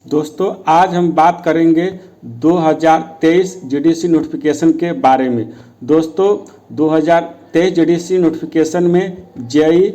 दोस्तों आज हम बात करेंगे 2023 जीडीसी नोटिफिकेशन के बारे में। दोस्तों 2023 जीडीसी नोटिफिकेशन में जेई,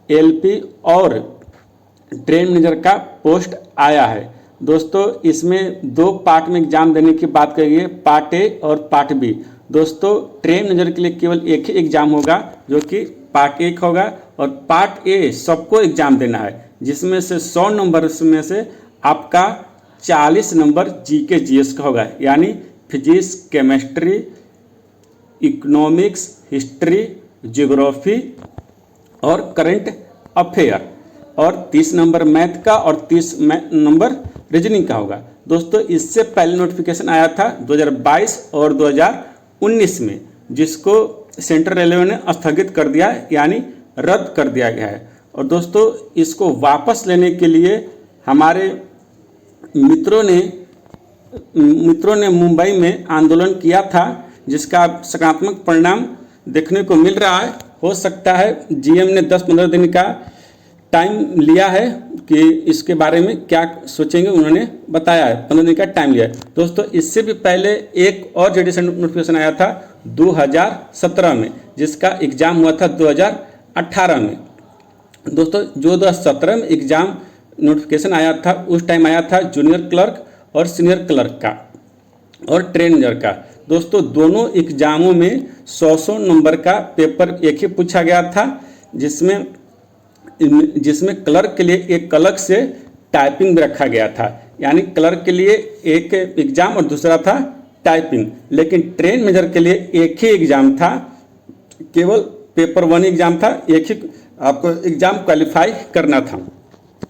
एलपी और ट्रेन मैनेजर का पोस्ट आया है। दोस्तों इसमें दो पार्ट में एग्जाम देने की बात करिए, पार्ट ए और पार्ट बी। दोस्तों ट्रेन मैनेजर के लिए केवल एक ही एग्जाम होगा जो कि पार्ट ए होगा, और पार्ट ए सबको एग्जाम देना है, जिसमें से 100 नंबर में से आपका 40 नंबर जीके जीएस का होगा, यानी physics, chemistry, economics, history, geography और करंट अफेयर, और 30 नंबर मैथ का और 30 नंबर रीजनिंग का होगा। दोस्तों इससे पहले नोटिफिकेशन आया था 2022 और 2019 में, जिसको सेंट्रल रेलवे ने स्थगित कर दिया है, यानी रद्द कर दिया गया है। और दोस्तों इसको वापस लेने के लिए हमारे मित्रों ने मुंबई में आंदोलन किया था, जिसका सकारात्मक परिणाम देखने को मिल रहा है। हो सकता है जीएम ने 10-15 दिन का टाइम लिया है कि इसके बारे में क्या सोचेंगे, उन्होंने बताया है, 15 दिन का टाइम लिया है। दोस्तों इससे भी पहले एक और जीडीसी नोटिफिकेशन आया था 2017 में, जिसका एग्ज़ाम हुआ था 2018 में। दोस्तों जो 2017 में एग्ज़ाम नोटिफिकेशन आया था, उस टाइम आया था जूनियर क्लर्क और सीनियर क्लर्क का और ट्रेन मैनेजर का। दोस्तों दोनों एग्जामों में 100 नंबर का पेपर एक ही पूछा गया था, जिसमें क्लर्क के लिए एक अलग से टाइपिंग भी रखा गया था, यानी क्लर्क के लिए एक एग्ज़ाम और दूसरा था टाइपिंग। लेकिन ट्रेन मैनेजर के लिए एक ही एग्ज़ाम था, केवल पेपर 1 एग्ज़ाम था, एक ही आपको एग्ज़ाम क्वालिफाई करना था,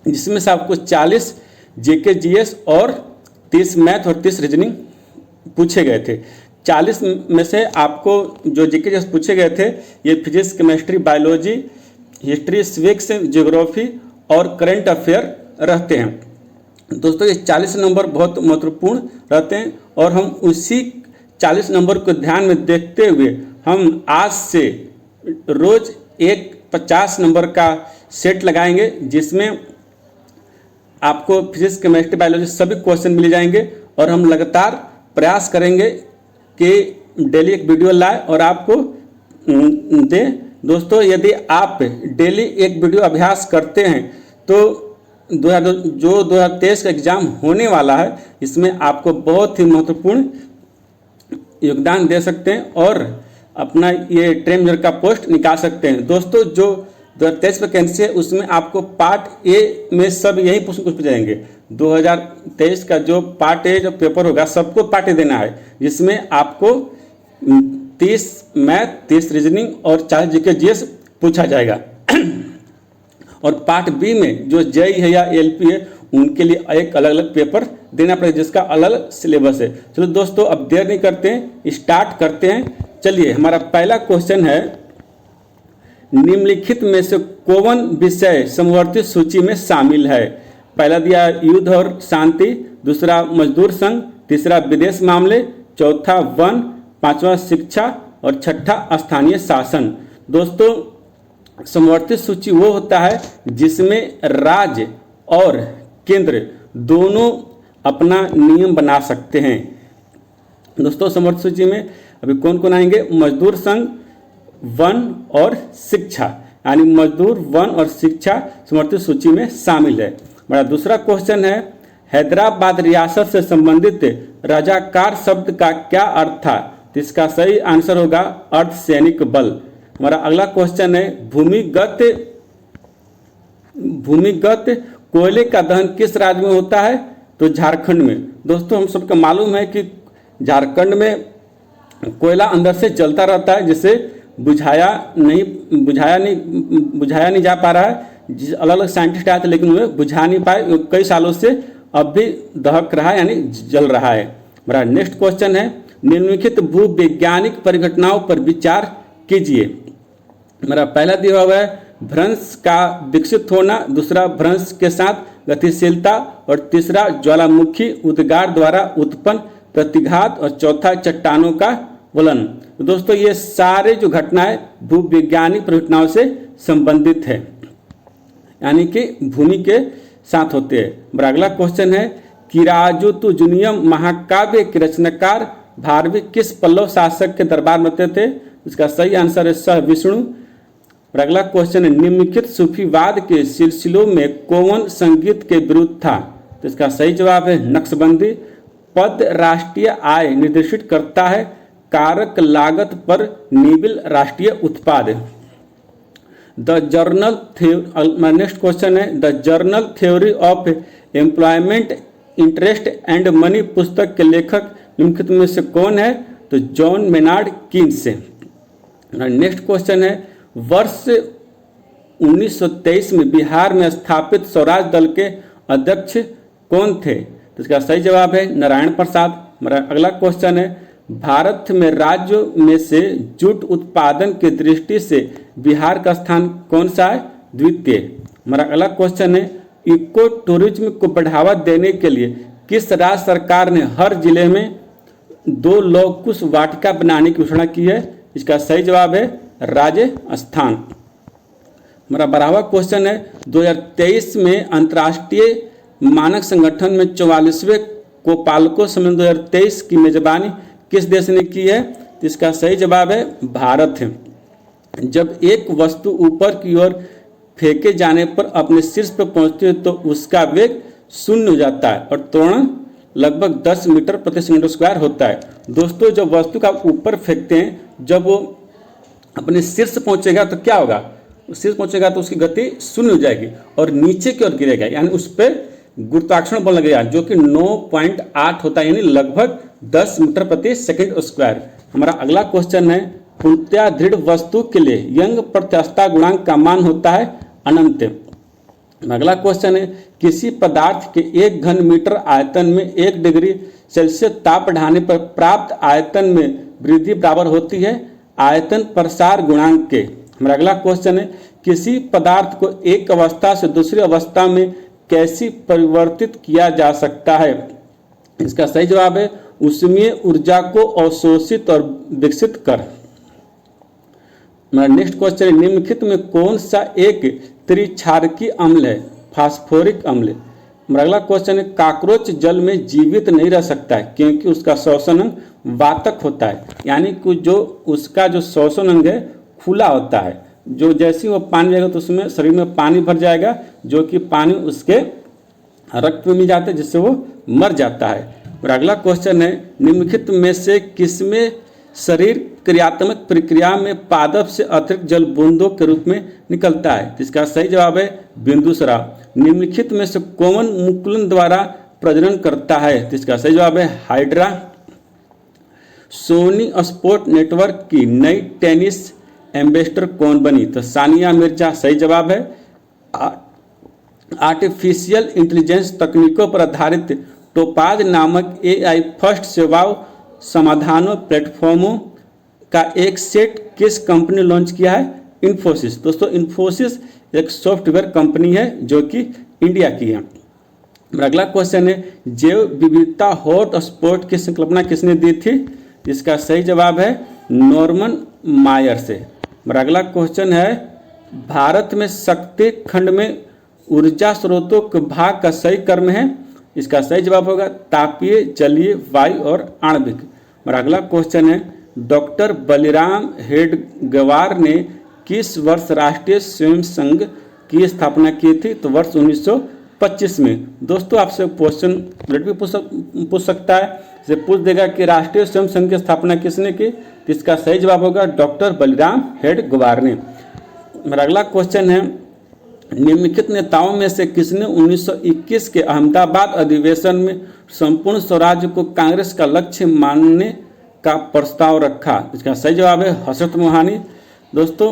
जिसमें से आपको 40 जेके जीएस और 30 मैथ और 30 रीजनिंग पूछे गए थे। 40 में से आपको जो जेके जीएस पूछे गए थे, ये physics, chemistry, biology, history, civics, geography और करंट अफेयर रहते हैं। दोस्तों ये 40 नंबर बहुत महत्वपूर्ण रहते हैं, और हम उसी 40 नंबर को ध्यान में देखते हुए हम आज से रोज़ एक 50 नंबर का सेट लगाएंगे, जिसमें आपको फिजिक्स, केमिस्ट्री, बायोलॉजी सभी क्वेश्चन मिल जाएंगे। और हम लगातार प्रयास करेंगे कि डेली एक वीडियो लाए और आपको दें। दोस्तों यदि आप डेली एक वीडियो अभ्यास करते हैं तो 2023 का एग्ज़ाम होने वाला है, इसमें आपको बहुत ही महत्वपूर्ण योगदान दे सकते हैं और अपना ये ट्रेन मैनेजर का पोस्ट निकाल सकते हैं। दोस्तों जो 2023 वैकेंसी है उसमें आपको पार्ट ए में सब यही प्रश्न पूछ जाएंगे। 2023 का जो पार्ट ए जो पेपर होगा सबको पार्ट ए देना है, जिसमें आपको 30 मैथ, 30 रीजनिंग और 40 जीके जीएस पूछा जाएगा। और पार्ट बी में जो जेई है या एलपी है, उनके लिए एक अलग अलग पेपर देना पड़ेगा, जिसका अलग अलग सिलेबस है। चलो दोस्तों अब देर नहीं करते हैं, स्टार्ट करते हैं। चलिए हमारा पहला क्वेश्चन है, निम्नलिखित में से कौन विषय समवर्ती सूची में शामिल है? पहला दिया युद्ध और शांति, दूसरा मजदूर संघ, तीसरा विदेश मामले, चौथा वन, पांचवा शिक्षा और छठा स्थानीय शासन। दोस्तों समवर्ती सूची वो होता है जिसमें राज्य और केंद्र दोनों अपना नियम बना सकते हैं। दोस्तों समवर्ती सूची में अभी कौन कौन आएंगे? मजदूर संघ, वन और शिक्षा, यानी मजदूर, वन और शिक्षा समवर्ती सूची में शामिल है। हमारा दूसरा क्वेश्चन है, हैदराबाद रियासत से संबंधित रजाकार शब्द का क्या अर्थ था? तो इसका सही आंसर होगा अर्धसैनिक बल। हमारा अगला क्वेश्चन है, भूमिगत कोयले का दहन किस राज्य में होता है? तो झारखंड में। दोस्तों हम सबको मालूम है कि झारखंड में कोयला अंदर से जलता रहता है, जिसे बुझाया नहीं जा पा रहा है। अलग अलग साइंटिस्ट आए थे लेकिन उन्हें बुझा नहीं पाए, कई सालों से अब भी दहक रहा है, यानी जल रहा है। हमारा नेक्स्ट क्वेश्चन है, निम्नलिखित भूवैज्ञानिक परिघटनाओं पर विचार कीजिए। हमारा पहला दिया हुआ है भ्रंश का विकसित होना, दूसरा भ्रंश के साथ गतिशीलता और तीसरा ज्वालामुखी उद्गार द्वारा उत्पन्न प्रतिघात और चौथा चट्टानों का वलन। तो दोस्तों ये सारे जो घटनाएं भूवैज्ञानिक परिघटनाओं से संबंधित है, यानी कि भूमि के साथ होते हैं। हमारा अगला क्वेश्चन है, किराजुतुजुनियम महाकाव्य के रचनाकार भारवी किस पल्लव शासक के दरबार में होते थे? इसका सही आंसर है सह विष्णु। और अगला क्वेश्चन है, निम्नलिखित सूफीवाद के सिलसिलों में कौन संगीत के विरुद्ध था? तो इसका सही जवाब है नक्शबंदी। पद राष्ट्रीय आय निर्देशित करता है, कारक लागत पर निबिल राष्ट्रीय उत्पाद। द जर्नल नेक्स्ट क्वेश्चन है, the journal theory of employment interest and money पुस्तक के लेखक निम्नलिखित में से कौन है? तो John Maynard Keynes. Next question है, वर्ष 1923 में बिहार में स्थापित स्वराज दल के अध्यक्ष कौन थे? तो इसका सही जवाब है नारायण प्रसाद। हमारा अगला क्वेश्चन है, भारत में राज्यों में से जूट उत्पादन की दृष्टि से बिहार का स्थान कौन सा है? द्वितीय। हमारा अगला क्वेश्चन है, इको टूरिज्म को बढ़ावा देने के लिए किस राज्य सरकार ने हर जिले में 2 लौह कुश वाटिका बनाने की घोषणा की है? इसका सही जवाब है राजस्थान। हमारा 12वां क्वेश्चन है, 2023 में अंतर्राष्ट्रीय मानक संगठन में 44वें कोपालको सम्मेलन 2023 की मेजबानी किस देश ने की है? तो इसका सही जवाब है भारत है। जब एक वस्तु ऊपर की ओर फेंके जाने पर अपने शीर्ष पर पहुंचती है तो उसका वेग शून्य हो जाता है और त्वरण लगभग 10 मीटर प्रति सेकंड स्क्वायर होता है। दोस्तों, जब वस्तु का ऊपर फेंकते हैं, जब वो अपने शीर्ष पहुंचेगा तो क्या होगा? शीर्ष पहुंचेगा तो उसकी गति शून्य हो जाएगी और नीचे की ओर गिरेगा, यानी उस पर गुरुत्वाकर्षण बल लगेगा जो कि 9.8 होता है, यानी लगभग 10 मीटर प्रति सेकंड स्क्वायर। हमारा अगला क्वेश्चन है, पूर्णतया दृढ़ वस्तु के लिए यंग प्रत्यास्थता गुणांक का मान होता है अनंत। अगला क्वेश्चन है, किसी पदार्थ के 1 घन मीटर आयतन में 1 डिग्री सेल्सियस ताप बढ़ाने पर प्राप्त आयतन में वृद्धि बराबर होती है आयतन प्रसार गुणांक के। हमारा अगला क्वेश्चन है, किसी पदार्थ को एक अवस्था से दूसरी अवस्था में कैसे परिवर्तित किया जा सकता है? इसका सही जवाब है ऊष्मीय ऊर्जा को अवशोषित और विकसित कर। नेक्स्ट क्वेश्चन है, निम्नलिखित में कौन सा एक त्रिक्षारकीय अम्ल है? फास्फोरिक अम्ल। हमारा अगला क्वेश्चन है, कॉकरोच जल में जीवित नहीं रह सकता है क्योंकि उसका श्वसन अंग वातक होता है, यानी कि जो उसका जो श्वसन अंग है खुला होता है, जो जैसे वो पानी जाएगा तो उसमें शरीर में पानी भर जाएगा जो कि पानी उसके रक्त में मिल जाता है जिससे वो मर जाता है। और अगला क्वेश्चन है, निम्नलिखित में से किसमें शरीर क्रियात्मक प्रक्रिया में पादप से अतिरिक्त जल बूंदों के रूप में निकलता है? इसका सही जवाब है बिंदुस्राव। निम्नलिखित में से कौन मुकुलन द्वारा प्रजनन करता है? इसका सही जवाब है हाइड्रा। सोनी स्पोर्ट नेटवर्क की नई टेनिस एम्बेसडर कौन बनी? तो सानिया मिर्जा सही जवाब है। आर्टिफिशियल इंटेलिजेंस तकनीकों पर आधारित टोपाज नामक AI फर्स्ट सेवाओं समाधानों प्लेटफॉर्मों का एक सेट किस कंपनी ने लॉन्च किया है? इन्फोसिस। दोस्तों, इन्फोसिस एक सॉफ्टवेयर कंपनी है जो कि इंडिया की है। अगला क्वेश्चन है, जैव विविधता हॉट स्पॉट की संकल्पना किसने दी थी? इसका सही जवाब है नॉर्मन मायर से। अगला क्वेश्चन है, भारत में शक्ति खंड में ऊर्जा स्रोतों के भाग का सही क्रम है? इसका सही जवाब होगा तापीय, जलीय, वायु और आणविक। और अगला क्वेश्चन है, डॉक्टर बलिराम हेडगेवार ने किस वर्ष राष्ट्रीय स्वयं संघ की स्थापना की थी? तो वर्ष 1925 में। दोस्तों, आपसे क्वेश्चन भी पूछ सकता है, इसे पूछ देगा कि राष्ट्रीय स्वयं संघ की स्थापना किसने की? तो इसका सही जवाब होगा डॉक्टर बलिराम हेडगेवार ने। मेरा अगला क्वेश्चन है, निम्नलिखित नेताओं में से किसने 1921 के अहमदाबाद अधिवेशन में संपूर्ण स्वराज्य को कांग्रेस का लक्ष्य मानने का प्रस्ताव रखा? इसका सही जवाब है हजरत मोहानी। दोस्तों,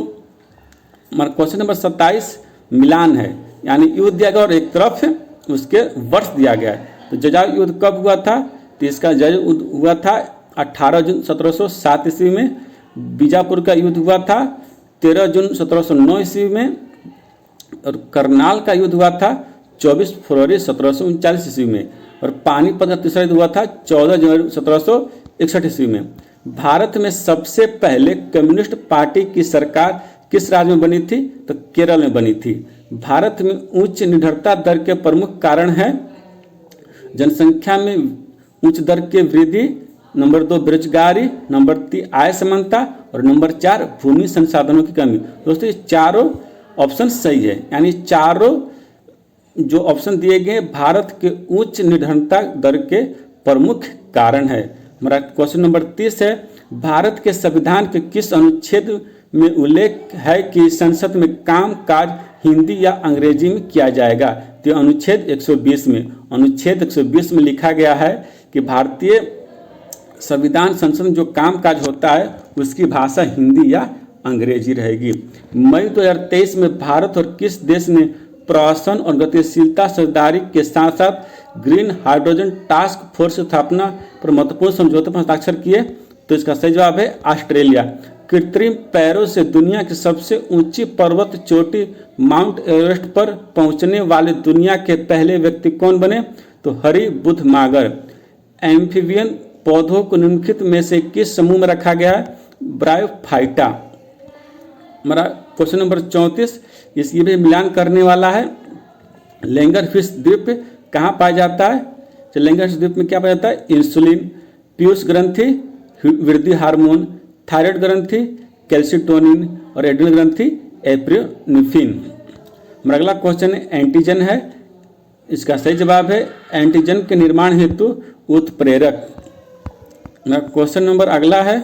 हमारा क्वेश्चन नंबर 27 मिलान है, यानी युद्ध दिया गया और एक तरफ उसके वर्ष दिया गया है। तो जजाऊ युद्ध कब हुआ था? तो इसका जजाऊ युद्ध हुआ था 18 जून 1707 ईस्वी में। बीजापुर का युद्ध हुआ था 13 जून 1709 ईस्वी में और करनाल का युद्ध हुआ था 24 फरवरी 1739 ईस्वी में और पानीपत का तीसरा युद्ध हुआ था 14 जनवरी 1761 ईस्वी में। भारत में सबसे पहले कम्युनिस्ट पार्टी की सरकार किस राज्य में बनी थी? तो केरल में बनी थी। भारत में उच्च निरक्षरता दर के प्रमुख कारण है जनसंख्या में उच्च दर की वृद्धि, नंबर 2 बेरोजगारी, नंबर 3 आय समानता और नंबर 4 भूमि संसाधनों की कमी। दोस्तों ये चारों ऑप्शन सही है, यानी चारों जो ऑप्शन दिए गए भारत के उच्च निर्धनता दर के प्रमुख कारण है। हमारा क्वेश्चन नंबर 30 है, भारत के संविधान के किस अनुच्छेद में उल्लेख है कि संसद में काम काज हिंदी या अंग्रेजी में किया जाएगा? तो अनुच्छेद 120 में, अनुच्छेद 120 में लिखा गया है कि भारतीय संविधान संसद में जो काम काज होता है उसकी भाषा हिंदी या अंग्रेजी रहेगी। मई 2023 में भारत और किस देश ने प्रवासन और गतिशीलता साझेदारी के साथ साथ ग्रीन हाइड्रोजन टास्क फोर्स स्थापना पर महत्वपूर्ण समझौते पर हस्ताक्षर किए? तो इसका सही जवाब है ऑस्ट्रेलिया। कृत्रिम पैरों से दुनिया की सबसे ऊंची पर्वत चोटी माउंट एवरेस्ट पर पहुंचने वाले दुनिया के पहले व्यक्ति कौन बने? तो हरि बुध मागर। एम्फीबियन पौधों को निम्नलिखित में से किस समूह में रखा गया है? ब्रायोफाइटा। हमारा क्वेश्चन नंबर 34 इसकी भी मिलान करने वाला है। लैंगरफिश द्वीप कहाँ पाया जाता है? तो लैंगरफिश द्वीप में क्या पाया जाता है? इंसुलिन, पीयूष ग्रंथि, वृद्धि हार्मोन, थायराइड ग्रंथि, कैल्सिटोनिन और एड्रिनल ग्रंथि एप्रियोनिफिन। हमारा अगला क्वेश्चन एंटीजन है। इसका सही जवाब है एंटीजन के निर्माण हेतु उत्प्रेरक। क्वेश्चन नंबर अगला है,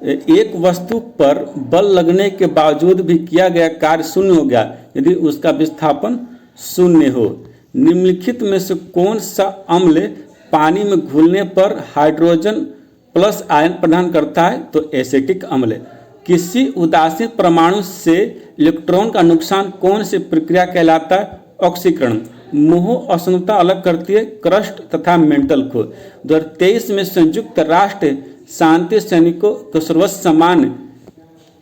एक वस्तु पर बल लगने के बावजूद भी किया गया कार्य शून्य हो गया यदि उसका विस्थापन शून्य हो। निम्नलिखित में से कौन सा अम्ल पानी में घुलने पर हाइड्रोजन प्लस आयन प्रदान करता है? तो एसिटिक अम्ल। किसी उदासीन परमाणु से इलेक्ट्रॉन का नुकसान कौन सी प्रक्रिया कहलाता है? ऑक्सीकरण। मोह असंगतता अलग करती है क्रस्ट तथा मेंटल को। 2023 में संयुक्त राष्ट्र शांति सैनिकों को सर्वोच्च सम्मान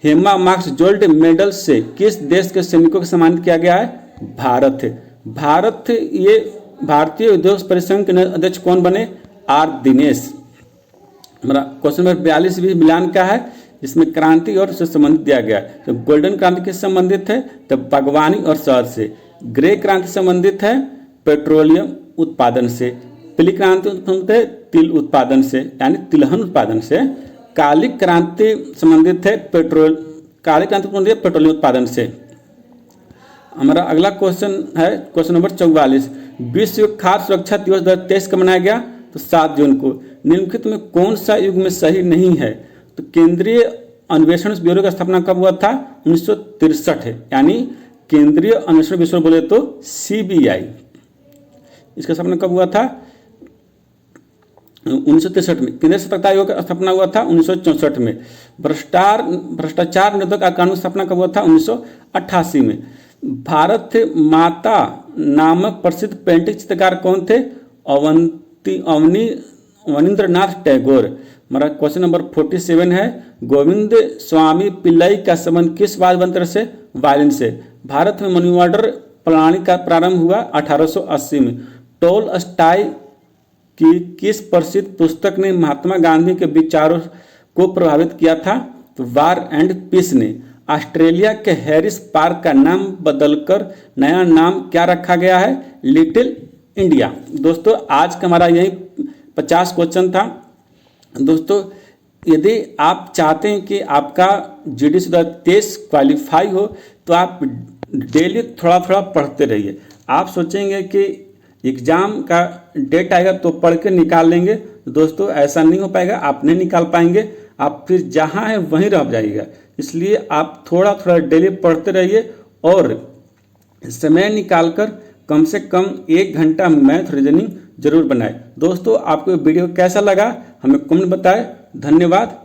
हेमा मार्क्स गोल्ड मेडल से किस देश के सैनिकों को सम्मानित किया गया है? भारत। भारत ये भारतीय उद्योग परिसंघ के अध्यक्ष कौन बने? आर दिनेश। हमारा क्वेश्चन नंबर 42 भी मिलान का है, इसमें क्रांति और से संबंधित दिया गया है। तो गोल्डन क्रांति किससे संबंधित है? तो बागवानी और शहद से। ग्रे क्रांति संबंधित है पेट्रोलियम उत्पादन से। पीली क्रांति संबंधित है तिल उत्पादन से, यानी तिलहन उत्पादन से। काली क्रांति संबंधित है पेट्रोलियम उत्पादन से। हमारा अगला क्वेश्चन है क्वेश्चन नंबर 44, विश्व खाद्य सुरक्षा दिवस 2023 कब मनाया गया? तो 7 जून को। निम्नलिखित में कौन सा युग में सही नहीं है? तो केंद्रीय अन्वेषण ब्यूरो का स्थापना कब हुआ था? 1963 है, यानी केंद्रीय अन्वेषण ब्यूरो बोले तो CBI। इसका स्थापना कब हुआ था? 1963 में। केंद्रीय सतर्कता आयोग का स्थापना हुआ था 1964 में। भ्रष्टाचार निरोधक कानून की स्थापना कब हुआ था? 1988 में। भारत माता नामक प्रसिद्ध पेंटिंग चित्रकार कौन थे? अवनींद्रनाथ टैगोर। हमारा क्वेश्चन नंबर 47 है, गोविंद स्वामी पिल्लई का संबंध किस वाद्य यंत्र से? वायलिन से। भारत में मनी ऑर्डर प्रणाली का प्रारंभ हुआ 1880 में। टॉलस्टॉय की किस प्रसिद्ध पुस्तक ने महात्मा गांधी के विचारों को प्रभावित किया था? तो वार एंड पीस ने। ऑस्ट्रेलिया के हैरिस पार्क का नाम बदलकर नया नाम क्या रखा गया है? Little India. दोस्तों आज का हमारा यही 50 क्वेश्चन था। दोस्तों यदि आप चाहते हैं कि आपका GDC 2023 क्वालिफाई हो तो आप डेली थोड़ा थोड़ा पढ़ते रहिए। आप सोचेंगे कि एग्ज़ाम का डेट आएगा तो पढ़ के निकाल लेंगे, दोस्तों ऐसा नहीं हो पाएगा, आप नहीं निकाल पाएंगे, आप फिर जहाँ है वहीं रह जाइएगा। इसलिए आप थोड़ा थोड़ा डेली पढ़ते रहिए और समय निकालकर कम से कम 1 घंटा मैथ रीजनिंग जरूर बनाएं। दोस्तों आपको वीडियो कैसा लगा हमें कमेंट बताएं। धन्यवाद।